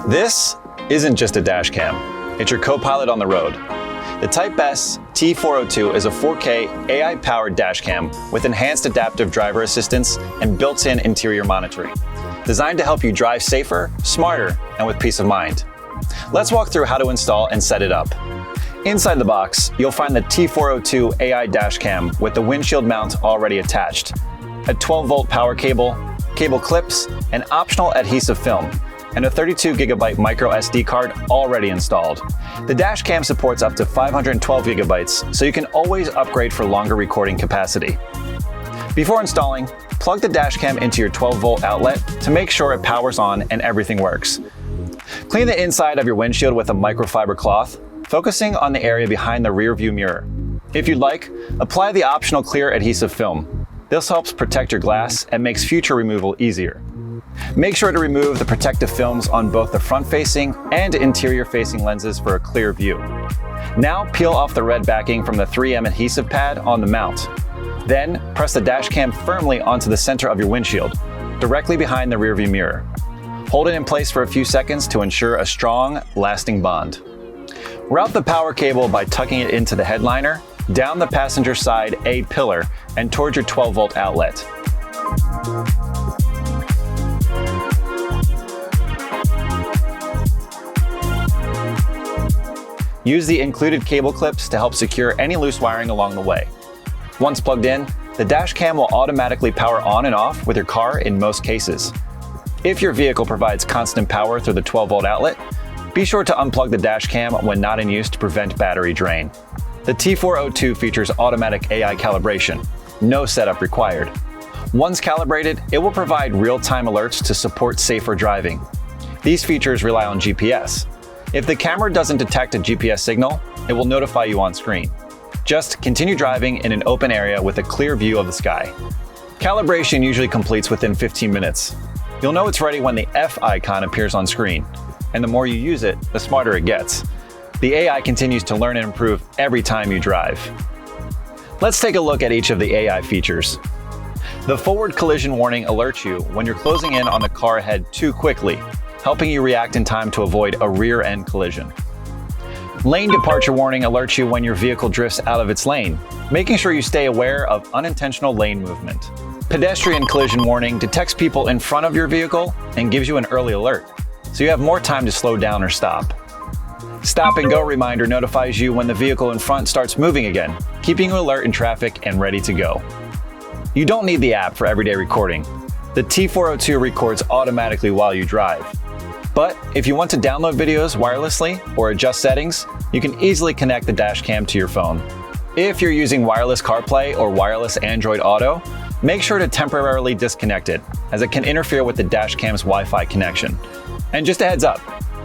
This isn't just a dash cam, it's your co-pilot on the road. The TYPE S T402 is a 4K AI-powered dash cam with enhanced adaptive driver assistance and built-in interior monitoring, designed to help you drive safer, smarter, and with peace of mind. Let's walk through how to install and set it up. Inside the box, you'll find the T402 AI dash cam with the windshield mount already attached, a 12-volt power cable, cable clips, an optional adhesive film, and a 32GB micro SD card already installed. The dash cam supports up to 512 gigabytes, so you can always upgrade for longer recording capacity. Before installing, plug the dash cam into your 12-volt outlet to make sure it powers on and everything works. Clean the inside of your windshield with a microfiber cloth, focusing on the area behind the rear view mirror. If you'd like, apply the optional clear adhesive film. This helps protect your glass and makes future removal easier. Make sure to remove the protective films on both the front-facing and interior-facing lenses for a clear view. Now peel off the red backing from the 3M adhesive pad on the mount. Then press the dash cam firmly onto the center of your windshield, directly behind the rearview mirror. Hold it in place for a few seconds to ensure a strong, lasting bond. Route the power cable by tucking it into the headliner, down the passenger side A pillar, and towards your 12-volt outlet. Use the included cable clips to help secure any loose wiring along the way. Once plugged in, the dash cam will automatically power on and off with your car in most cases. If your vehicle provides constant power through the 12-volt outlet, be sure to unplug the dash cam when not in use to prevent battery drain. The T402 features automatic AI calibration, no setup required. Once calibrated, it will provide real-time alerts to support safer driving. These features rely on GPS. If the camera doesn't detect a GPS signal, it will notify you on screen. Just continue driving in an open area with a clear view of the sky. Calibration usually completes within 15 minutes. You'll know it's ready when the F icon appears on screen, and the more you use it, the smarter it gets. The AI continues to learn and improve every time you drive. Let's take a look at each of the AI features. The forward collision warning alerts you when you're closing in on the car ahead too quickly, helping you react in time to avoid a rear-end collision. Lane departure warning alerts you when your vehicle drifts out of its lane, making sure you stay aware of unintentional lane movement. Pedestrian collision warning detects people in front of your vehicle and gives you an early alert, so you have more time to slow down or stop. Stop and go reminder notifies you when the vehicle in front starts moving again, keeping you alert in traffic and ready to go. You don't need the app for everyday recording. The T402 records automatically while you drive. But if you want to download videos wirelessly or adjust settings, you can easily connect the dash cam to your phone. If you're using wireless CarPlay or wireless Android Auto, make sure to temporarily disconnect it, as it can interfere with the dash cam's Wi-Fi connection. And just a heads up,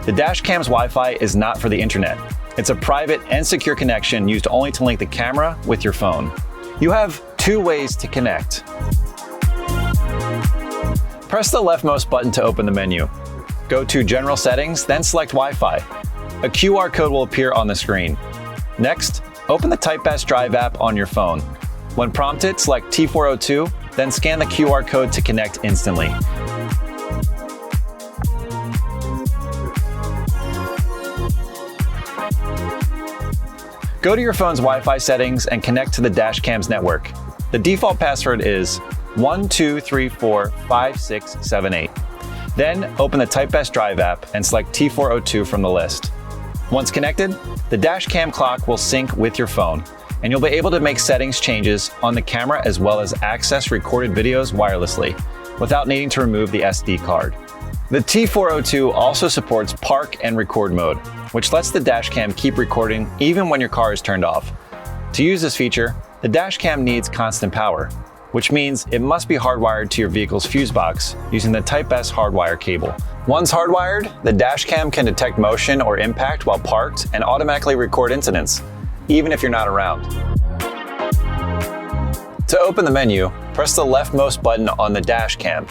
the dash cam's Wi-Fi is not for the internet. It's a private and secure connection used only to link the camera with your phone. You have two ways to connect. Press the leftmost button to open the menu. Go to General Settings, then select Wi-Fi. A QR code will appear on the screen. Next, open the TYPE S Drive app on your phone. When prompted, select T402, then scan the QR code to connect instantly. Go to your phone's Wi-Fi settings and connect to the dash cam's network. The default password is 12345678. Then open the TYPE S Drive app and select T402 from the list. Once connected, the dash cam clock will sync with your phone, and you'll be able to make settings changes on the camera as well as access recorded videos wirelessly, without needing to remove the SD card. The T402 also supports park and record mode, which lets the dash cam keep recording even when your car is turned off. To use this feature, the dash cam needs constant power, which means it must be hardwired to your vehicle's fuse box using the TYPE S hardwire cable. Once hardwired, the dash cam can detect motion or impact while parked and automatically record incidents, even if you're not around. To open the menu, press the leftmost button on the dash cam.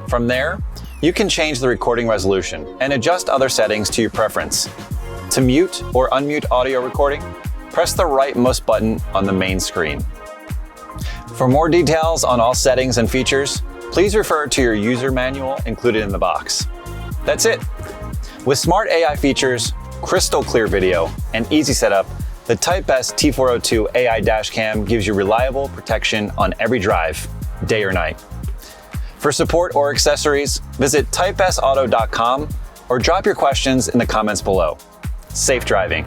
From there, you can change the recording resolution and adjust other settings to your preference. To mute or unmute audio recording, press the rightmost button on the main screen. For more details on all settings and features, please refer to your user manual included in the box. That's it. With smart AI features, crystal clear video, and easy setup, the TYPE S T402 AI dash cam gives you reliable protection on every drive, day or night. For support or accessories, visit typesauto.com or drop your questions in the comments below. Safe driving.